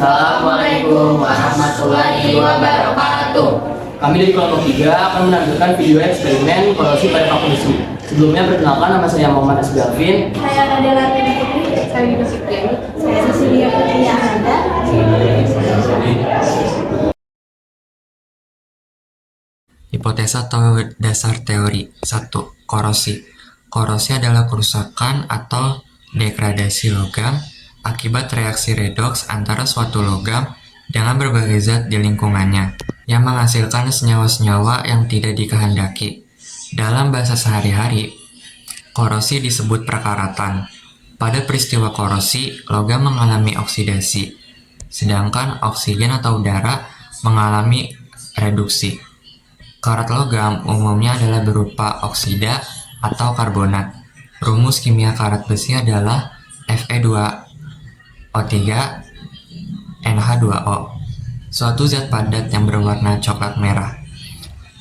Assalamualaikum warahmatullahi wabarakatuh. Kami dari kelompok 3 akan menampilkan video eksperimen korosi pada paku besi. Sebelumnya perkenalkan, nama saya Muhammad Asbi Alvin. Saya Nadela Putri. Saya Yusuf Dewi. Saya Cecilia Putri Anda. Hipotesa atau dasar teori. 1. Korosi. Korosi adalah kerusakan atau degradasi logam akibat reaksi redoks antara suatu logam dengan berbagai zat di lingkungannya yang menghasilkan senyawa-senyawa yang tidak dikehendaki. Dalam bahasa sehari-hari, korosi disebut prakaratan. Pada peristiwa korosi, logam mengalami oksidasi, sedangkan oksigen atau udara mengalami reduksi. Karat logam umumnya adalah berupa oksida atau karbonat. Rumus kimia karat besi adalah Fe2O3NH2O, suatu zat padat yang berwarna coklat merah.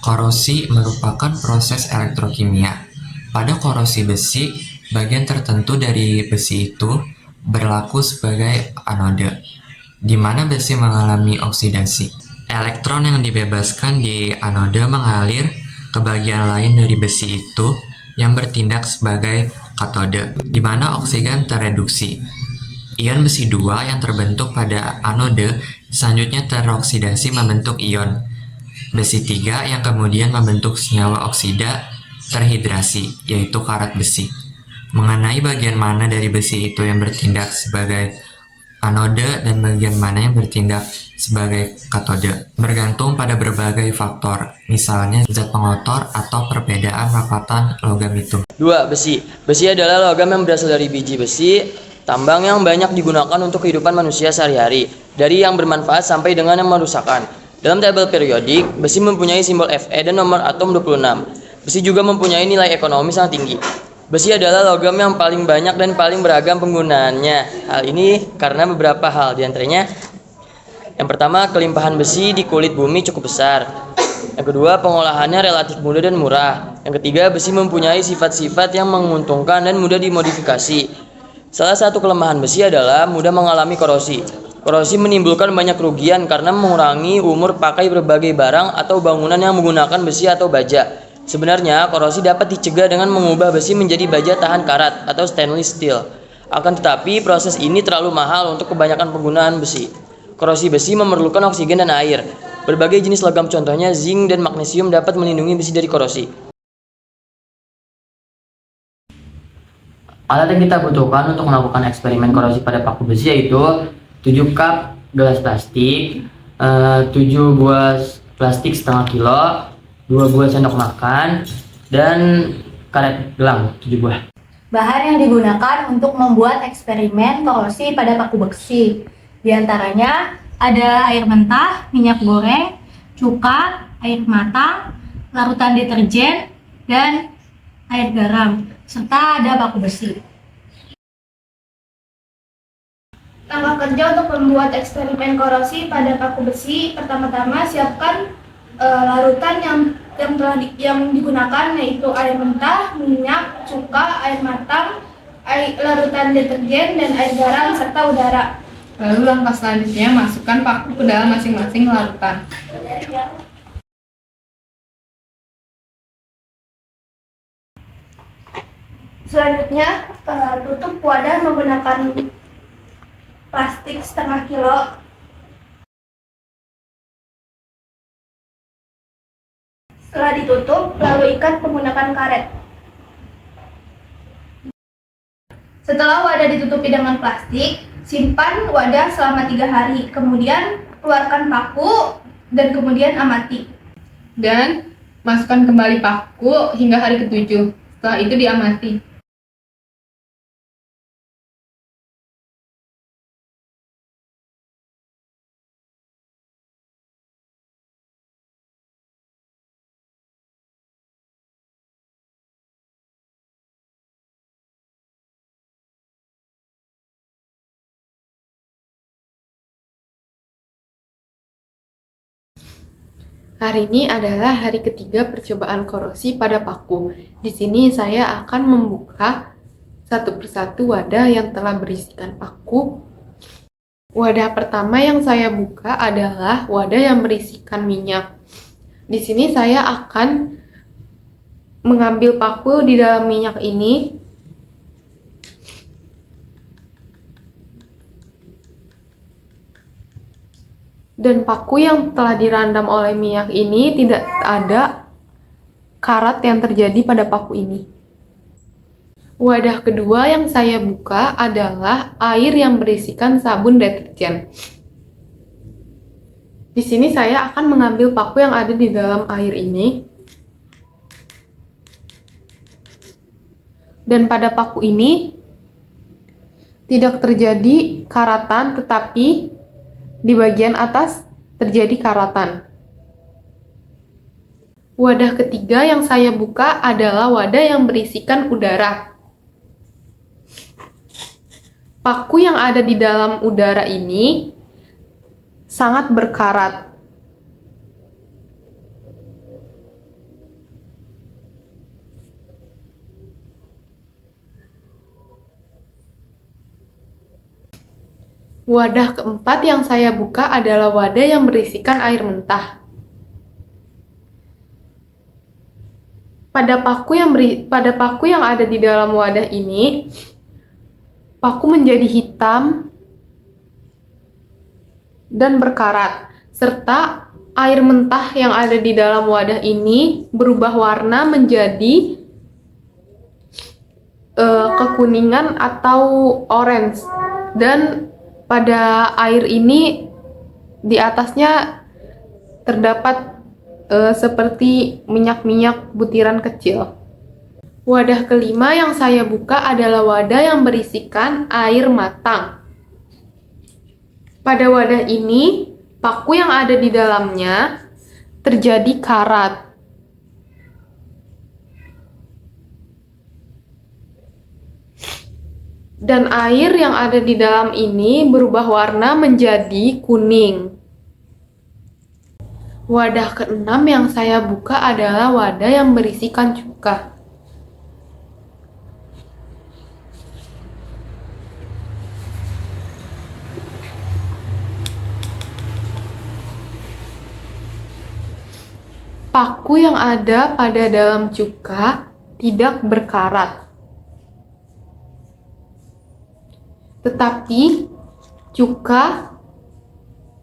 Korosi merupakan proses elektrokimia. Pada korosi besi, bagian tertentu dari besi itu berlaku sebagai anode, di mana besi mengalami oksidasi. Elektron yang dibebaskan di anode mengalir ke bagian lain dari besi itu yang bertindak sebagai katode, di mana oksigen tereduksi. Ion besi 2 yang terbentuk pada anode selanjutnya teroksidasi membentuk ion besi 3 yang kemudian membentuk senyawa oksida terhidrasi, yaitu karat besi. Mengenai bagian mana dari besi itu yang bertindak sebagai anode dan bagian mana yang bertindak sebagai katode bergantung pada berbagai faktor, misalnya zat pengotor atau perbedaan rapatan logam itu. 2. Besi. Besi adalah logam yang berasal dari biji besi, tambang yang banyak digunakan untuk kehidupan manusia sehari-hari, dari yang bermanfaat sampai dengan yang merusakkan. Dalam tabel periodik, besi mempunyai simbol Fe dan nomor atom 26. Besi juga mempunyai nilai ekonomi sangat tinggi. Besi adalah logam yang paling banyak dan paling beragam penggunaannya. Hal ini karena beberapa hal, diantaranya yang pertama, kelimpahan besi di kulit bumi cukup besar. Yang kedua, pengolahannya relatif mudah dan murah. Yang ketiga, besi mempunyai sifat-sifat yang menguntungkan dan mudah dimodifikasi. Salah satu kelemahan besi adalah mudah mengalami korosi. Korosi menimbulkan banyak kerugian karena mengurangi umur pakai berbagai barang atau bangunan yang menggunakan besi atau baja. Sebenarnya, korosi dapat dicegah dengan mengubah besi menjadi baja tahan karat atau stainless steel. Akan tetapi, proses ini terlalu mahal untuk kebanyakan penggunaan besi. Korosi besi memerlukan oksigen dan air. Berbagai jenis logam contohnya zinc dan magnesium dapat melindungi besi dari korosi. Alat yang kita butuhkan untuk melakukan eksperimen korosi pada paku besi yaitu 7 cup gelas plastik, 7 buah plastik setengah kilo, 2 buah sendok makan, dan karet gelang 7 buah. Bahan yang digunakan untuk membuat eksperimen korosi pada paku besi. Di antaranya ada air mentah, minyak goreng, cuka, air matang, larutan deterjen, dan air garam, serta ada paku besi. Langkah kerja untuk membuat eksperimen korosi pada paku besi, pertama-tama siapkan larutan yang digunakan, yaitu air mentah, minyak, cuka, air matang, larutan deterjen, dan air garam serta udara. Lalu langkah selanjutnya, masukkan paku ke dalam masing-masing larutan. Selanjutnya, tutup wadah menggunakan plastik setengah kilo. Setelah ditutup, lalu ikat menggunakan karet. Setelah wadah ditutupi dengan plastik, simpan wadah selama 3 hari. Kemudian keluarkan paku dan kemudian amati. Dan masukkan kembali paku hingga hari ke-7. Setelah itu diamati. Hari ini adalah hari ketiga percobaan korosi pada paku. Di sini saya akan membuka satu persatu wadah yang telah berisikan paku. Wadah pertama yang saya buka adalah wadah yang berisikan minyak. Di sini saya akan mengambil paku di dalam minyak ini. Dan paku yang telah direndam oleh minyak ini tidak ada karat yang terjadi pada paku ini. Wadah kedua yang saya buka adalah air yang berisikan sabun deterjen. Di sini saya akan mengambil paku yang ada di dalam air ini. Dan pada paku ini tidak terjadi karatan, tetapi di bagian atas terjadi karatan. Wadah ketiga yang saya buka adalah wadah yang berisikan udara. Paku yang ada di dalam udara ini sangat berkarat. Wadah keempat yang saya buka adalah wadah yang berisikan air mentah. Pada paku yang ada di dalam wadah ini, paku menjadi hitam dan berkarat, serta air mentah yang ada di dalam wadah ini berubah warna menjadi kekuningan atau orange. Dan pada air ini di atasnya terdapat seperti minyak-minyak butiran kecil. Wadah kelima yang saya buka adalah wadah yang berisikan air matang. Pada wadah ini, paku yang ada di dalamnya terjadi karat. Dan air yang ada di dalam ini berubah warna menjadi kuning. Wadah keenam yang saya buka adalah wadah yang berisikan cuka. Paku yang ada pada dalam cuka tidak berkarat. Tetapi cuka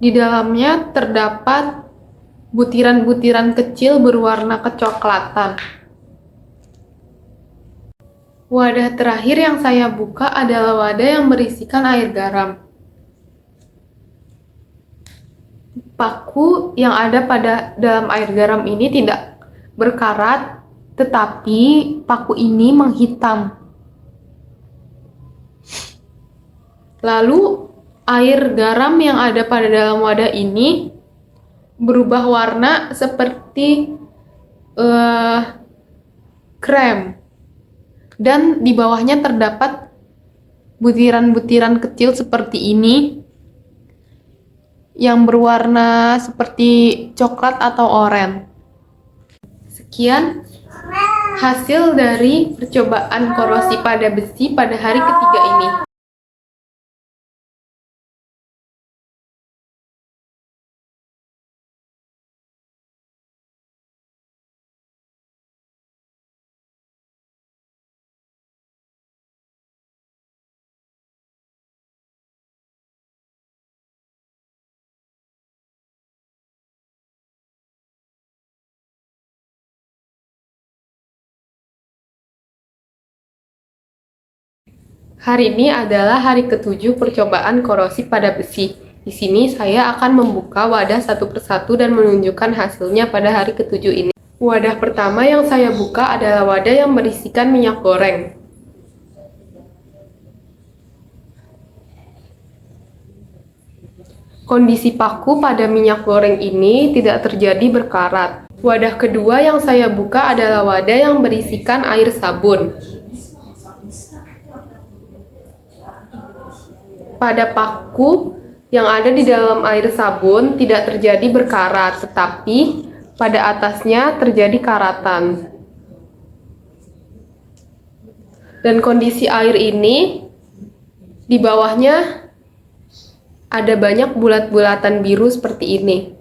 di dalamnya terdapat butiran-butiran kecil berwarna kecoklatan. Wadah terakhir yang saya buka adalah wadah yang berisikan air garam. Paku yang ada pada dalam air garam ini tidak berkarat, tetapi paku ini menghitam. Lalu air garam yang ada pada dalam wadah ini berubah warna seperti krem, dan di bawahnya terdapat butiran-butiran kecil seperti ini yang berwarna seperti coklat atau oranye. Sekian hasil dari percobaan korosi pada besi pada hari ketiga ini. Hari ini adalah hari ketujuh percobaan korosi pada besi. Di sini saya akan membuka wadah satu persatu dan menunjukkan hasilnya pada hari ketujuh ini. Wadah pertama yang saya buka adalah wadah yang berisikan minyak goreng. Kondisi paku pada minyak goreng ini tidak terjadi berkarat. Wadah kedua yang saya buka adalah wadah yang berisikan air sabun. Pada paku yang ada di dalam air sabun tidak terjadi berkarat, tetapi pada atasnya terjadi karatan. Dan kondisi air ini di bawahnya ada banyak bulat-bulatan biru seperti ini.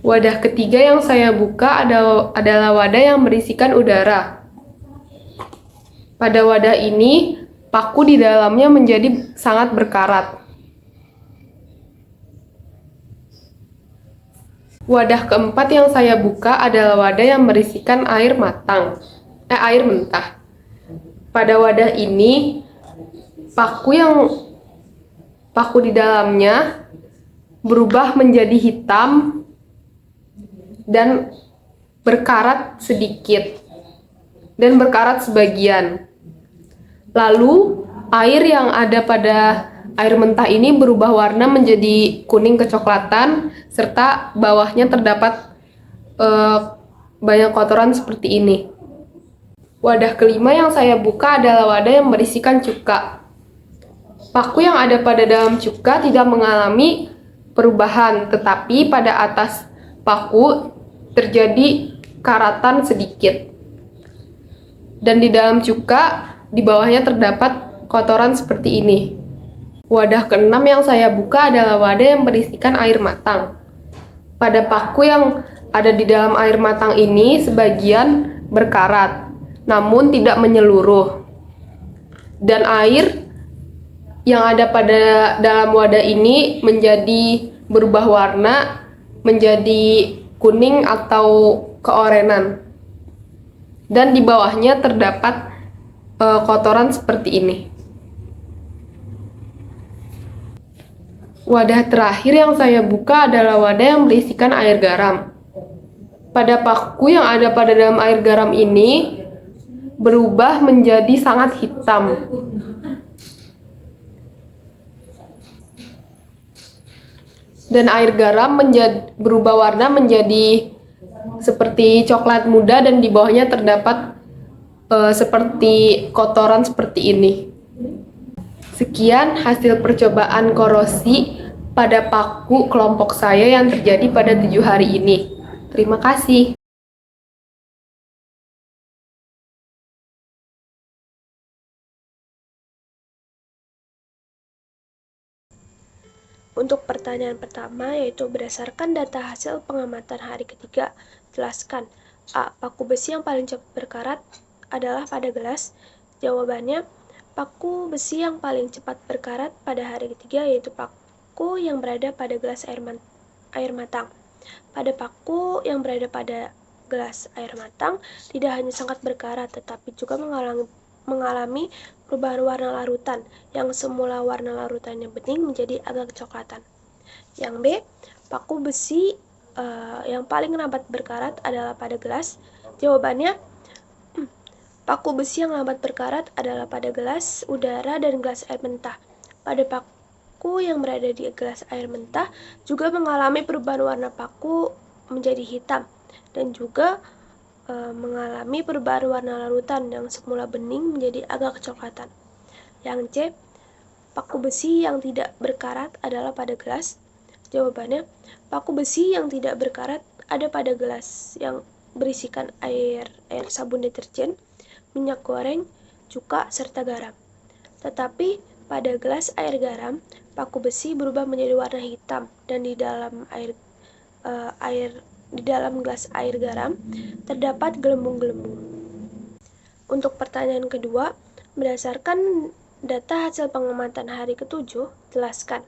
Wadah ketiga yang saya buka adalah wadah yang berisikan udara. Pada wadah ini, paku di dalamnya menjadi sangat berkarat. Wadah keempat yang saya buka adalah wadah yang berisikan air mentah. Pada wadah ini, paku di dalamnya berubah menjadi hitam dan berkarat sedikit dan berkarat sebagian. Lalu air yang ada pada air mentah ini berubah warna menjadi kuning kecoklatan serta bawahnya terdapat banyak kotoran seperti ini. Wadah kelima yang saya buka adalah wadah yang berisikan cuka. Paku yang ada pada dalam cuka tidak mengalami perubahan, tetapi pada atas paku terjadi karatan sedikit. Dan di dalam cuka, di bawahnya terdapat kotoran seperti ini. Wadah keenam yang saya buka adalah wadah yang berisikan air matang. Pada paku yang ada di dalam air matang ini, sebagian berkarat, namun tidak menyeluruh. Dan air yang ada pada dalam wadah ini menjadi berubah warna menjadi kuning atau keorenan. Dan di bawahnya terdapat kotoran seperti ini. Wadah terakhir yang saya buka adalah wadah yang berisikan air garam. Pada paku yang ada pada dalam air garam ini berubah menjadi sangat hitam. Dan air garam berubah warna menjadi seperti coklat muda dan di bawahnya terdapat seperti kotoran seperti ini. Sekian hasil percobaan korosi pada paku kelompok saya yang terjadi pada 7 hari ini. Terima kasih. Untuk pertanyaan pertama, yaitu berdasarkan data hasil pengamatan hari ketiga, jelaskan. A. Paku besi yang paling cepat berkarat adalah pada gelas. Jawabannya, paku besi yang paling cepat berkarat pada hari ketiga yaitu paku yang berada pada gelas air matang. Pada paku yang berada pada gelas air matang, tidak hanya sangat berkarat, tetapi juga mengalami perubahan warna larutan, yang semula warna larutannya bening menjadi agak kecoklatan. Yang B, paku besi yang paling lambat berkarat adalah pada gelas. Jawabannya, paku besi yang lambat berkarat adalah pada gelas udara dan gelas air mentah. Pada paku yang berada di gelas air mentah juga mengalami perubahan warna paku menjadi hitam dan juga mengalami perubahan warna larutan yang semula bening menjadi agak kecoklatan. Yang C, paku besi yang tidak berkarat adalah pada gelas. Jawabannya, paku besi yang tidak berkarat ada pada gelas yang berisikan air sabun deterjen, minyak goreng, cuka, serta garam. Tetapi pada gelas air garam, paku besi berubah menjadi warna hitam dan di dalam gelas air garam terdapat gelembung-gelembung. Untuk pertanyaan kedua, berdasarkan data hasil pengamatan hari ke-7, jelaskan.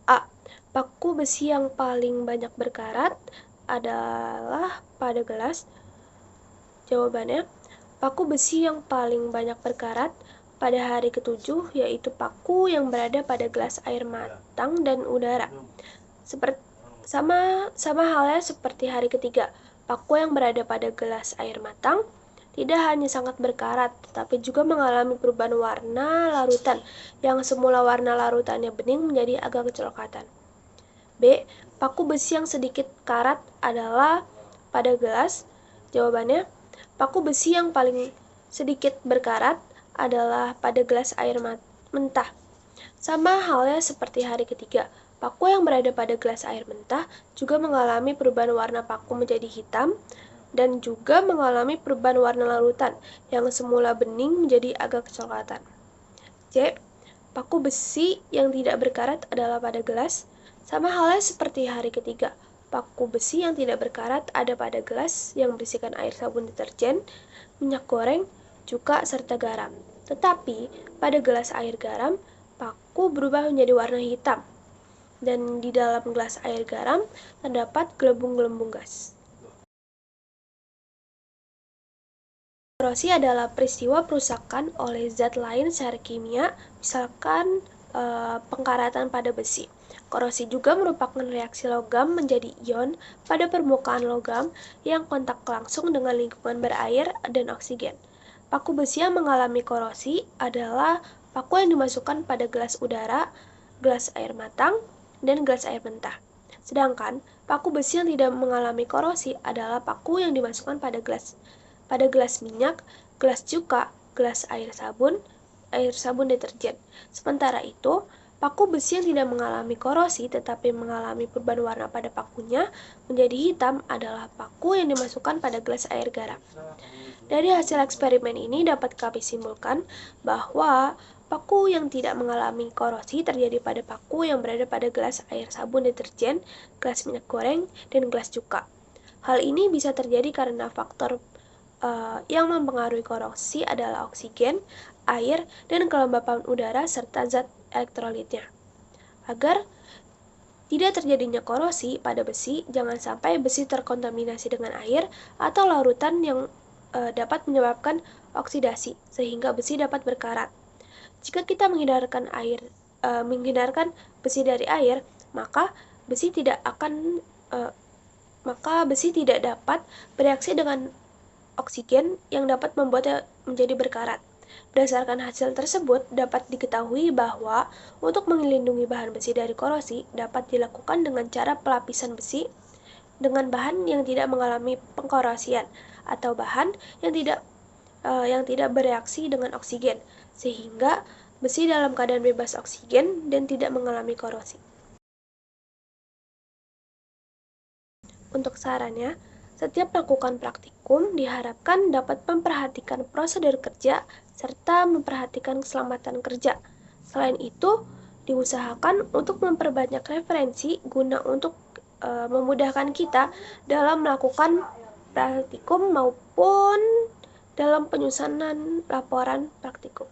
A. Paku besi yang paling banyak berkarat adalah pada gelas. Jawabannya, paku besi yang paling banyak berkarat pada hari ke-7 yaitu paku yang berada pada gelas air matang dan udara. Sama halnya seperti hari ketiga, paku yang berada pada gelas air matang tidak hanya sangat berkarat, tetapi juga mengalami perubahan warna larutan, yang semula warna larutannya bening menjadi agak kecoklatan. B. Paku besi yang sedikit karat adalah pada gelas. Jawabannya, paku besi yang paling sedikit berkarat adalah pada gelas air mentah. Sama halnya seperti hari ketiga, paku yang berada pada gelas air mentah juga mengalami perubahan warna paku menjadi hitam dan juga mengalami perubahan warna larutan yang semula bening menjadi agak kecoklatan. C. paku besi yang tidak berkarat adalah pada gelas. Sama halnya seperti hari ketiga, paku besi yang tidak berkarat ada pada gelas yang berisikan air sabun deterjen, minyak goreng, cuka, serta garam. Tetapi pada gelas air garam, paku berubah menjadi warna hitam. Dan di dalam gelas air garam terdapat gelembung-gelembung gas. Korosi adalah peristiwa perusakan oleh zat lain secara kimia, misalkan pengkaratan pada besi. Korosi juga merupakan reaksi logam menjadi ion pada permukaan logam yang kontak langsung dengan lingkungan berair dan oksigen. Paku besi yang mengalami korosi adalah paku yang dimasukkan pada gelas udara, gelas air matang, dan gelas air mentah. Sedangkan paku besi yang tidak mengalami korosi adalah paku yang dimasukkan pada gelas minyak, gelas cuka, gelas air sabun deterjen. Sementara itu, paku besi yang tidak mengalami korosi tetapi mengalami perubahan warna pada pakunya menjadi hitam adalah paku yang dimasukkan pada gelas air garam. Dari hasil eksperimen ini dapat kami simpulkan bahwa paku yang tidak mengalami korosi terjadi pada paku yang berada pada gelas air sabun deterjen, gelas minyak goreng, dan gelas cuka. Hal ini bisa terjadi karena faktor yang mempengaruhi korosi adalah oksigen, air, dan kelembapan udara serta zat elektrolitnya. Agar tidak terjadinya korosi pada besi, jangan sampai besi terkontaminasi dengan air atau larutan yang dapat menyebabkan oksidasi sehingga besi dapat berkarat. Jika kita menghindarkan besi dari air, maka besi tidak dapat bereaksi dengan oksigen yang dapat membuatnya menjadi berkarat. Berdasarkan hasil tersebut, dapat diketahui bahwa untuk melindungi bahan besi dari korosi dapat dilakukan dengan cara pelapisan besi dengan bahan yang tidak mengalami pengkorosian atau bahan yang tidak bereaksi dengan oksigen, sehingga besi dalam keadaan bebas oksigen dan tidak mengalami korosi. Untuk sarannya, setiap melakukan praktikum diharapkan dapat memperhatikan prosedur kerja serta memperhatikan keselamatan kerja. Selain itu, diusahakan untuk memperbanyak referensi guna untuk memudahkan kita dalam melakukan praktikum maupun dalam penyusunan laporan praktikum.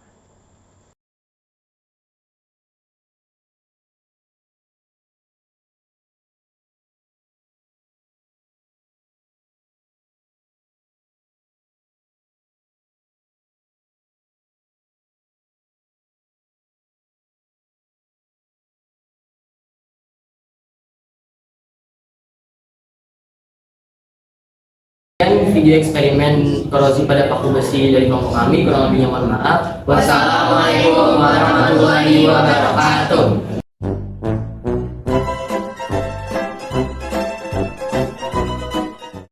Video eksperimen korosi pada paku besi dari kelompok kami, kurang lebihnya mohon maaf. Wassalamualaikum warahmatullahi wabarakatuh.